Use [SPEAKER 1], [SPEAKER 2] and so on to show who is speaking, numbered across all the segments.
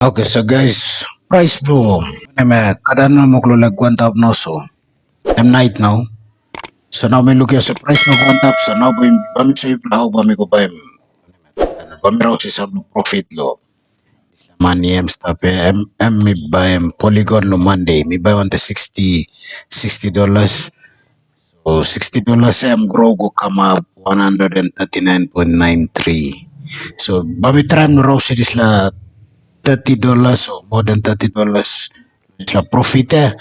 [SPEAKER 1] Okay, so guys, price bro. Kadano mo klulag 1 no so. I'm night now. So now me look at the price no 1 so now bami say how bami ko ba bami raw si sab no profit lo. Money em stop em me buy Polygon no Monday me buy on the $60. So $60 em grow go come up 139.93. So bami try no raw si this la $30 or more than $30 sa profit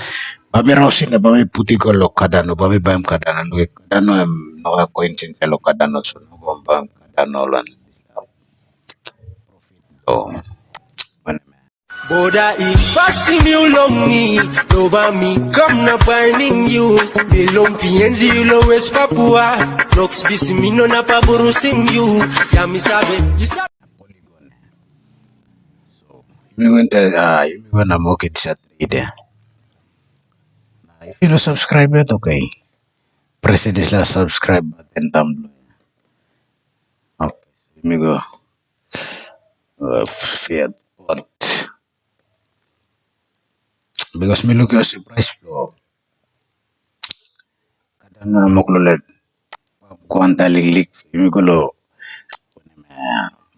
[SPEAKER 1] bami raw sila bami puti ko lo kadano bami bayam kadano no kadano em naka coins in lo kadano so no bam kadano lan oh man.
[SPEAKER 2] Boda fasting you long me, over me, come na binding you. The lumpy and zero West Papua. Looks busy me no na paburusing you. Yami sabe, you sabe.
[SPEAKER 1] Polygon so you want to mock it sa trade if you don't subscribe yet okay press this la subscribe button down below okay let me go fiat what because me look at the price flow kadano mo kulo kuanta lik mi ko lo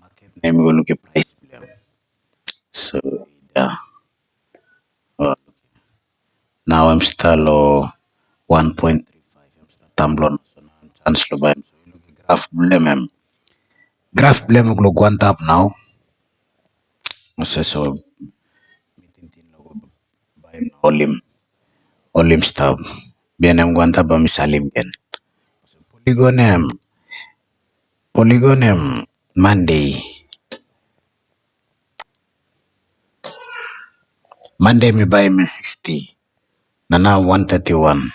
[SPEAKER 1] market name ko look at price flow so yeah uh, now I'm still 1.35 I'm still tamblon so now I'm chance lo ba so you look at graph blem ko lo kuanta up now so mitintin lo ba olim stab bien am kuanta ba misalim ken so polygon Monday me buy me 60 na now 131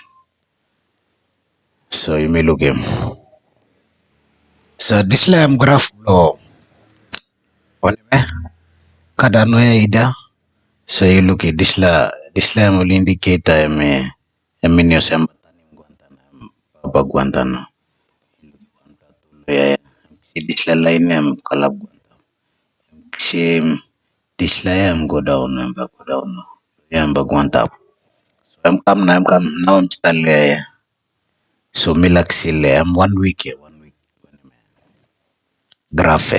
[SPEAKER 1] so you may look him so this lam graph blow on me kada no ya ida so you look at this lam will indicate me minyo sem baba guantano ya si this la line am kalab same this la am go down and go down am baguantap so I'm come now I'm still so me like sile I'm 1 week graph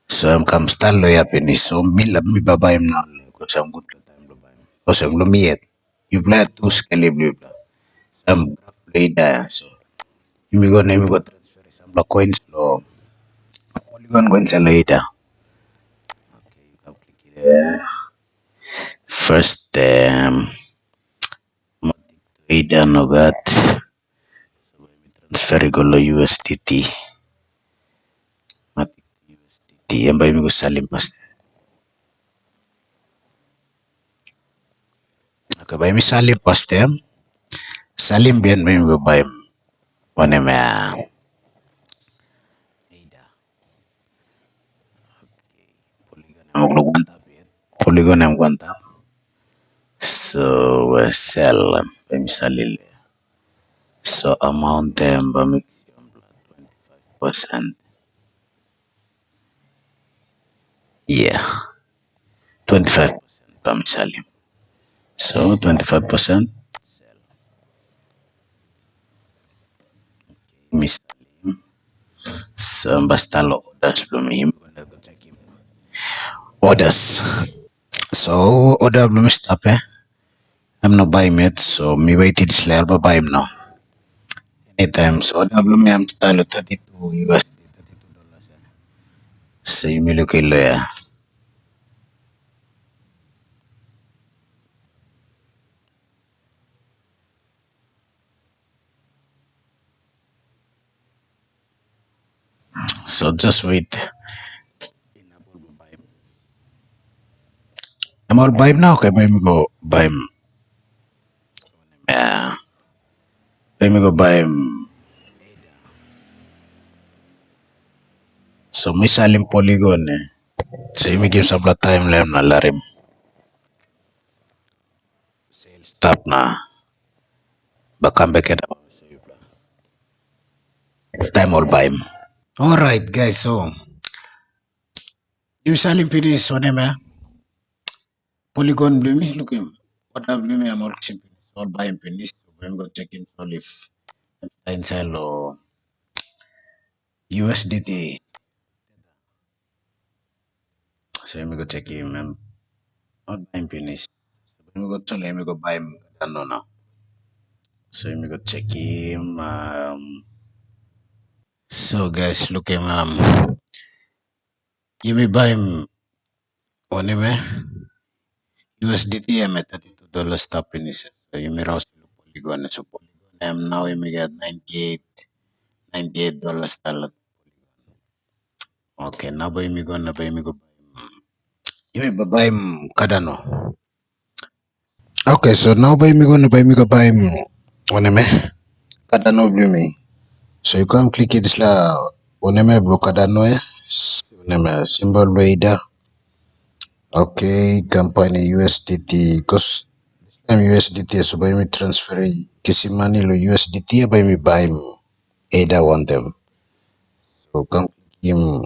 [SPEAKER 1] so I'm come start lawyer penny so me baba him now because I'm good to time lo buy because I'm lumiet you play two scale blue I'm play there so you go transfer some la coins lo polygon coins later okay you can click here first either no got so transfer go lo USDT matik USDT and by me go salim past okay by me salim past them salim bien by me go buy one me polygon am guanta so we sell misalil so amount them ba 25% yeah 25% pa misalim so 25% misalim so basta lo orders lumihim orders so order blum stop I'm not buying it so me waited slayer ba buy him now anytime so order blum I'm style 32 USD $32 so you me look at so just wait I'm all buy him now okay buy me go buy him yeah let me go buy him so me salim polygon so you me give some time lem na larim sales stop na bakambe keda time all buy him all right guys so you salim finish one Polygon blue me look him. What have blue me I'm all simply all buying pennies. So when go check in all if I'm sell or USDT. So let me go check him. I'm not buying pennies. So when we go to let me go buy him. I don't know now. So let me go check him. So guys, look him. You may buy him on him. USDT I'm at $32 top pennies. So you may rouse Polygon. So Polygon I'm now you may get $98 dollar. Okay, now buy me go buy him. You may buy him Cardano. Okay, so now buy me go buy him on him. Cardano blue me. So you come click it la oneme blockada no oneme symbol wader. Okay, company USDT because I'm USDT so buy me transfer kisi money lo USDT buy me buy either one them. So come click him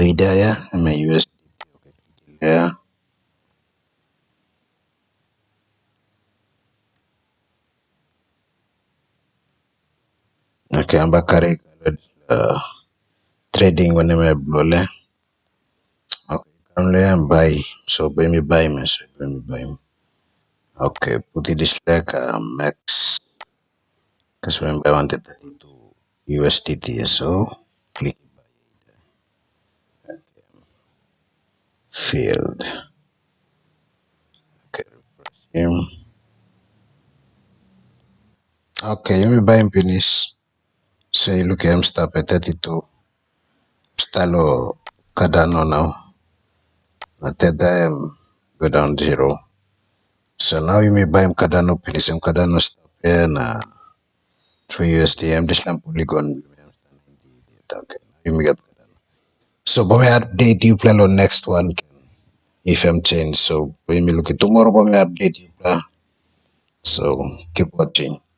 [SPEAKER 1] either ya I'm USDT yeah. Okay, I'm back uh, trading oneme blole. Okay, come le and buy. So buy me buy me so buy me buy. Okay, put it this like max. Because remember I wanted that into USDT, so click field. Okay, refresh him. Okay, you may buy him finish. So you look at him stop at 32. Stalo Cardano now. At that time go down zero. So now you may buy him Cardano finish him Cardano stop here na 3 USD. I'm just not polygon. Okay, you may get Cardano. So but we update you plan on next one if I'm changed. So when we look at tomorrow, we update you plan. So keep watching.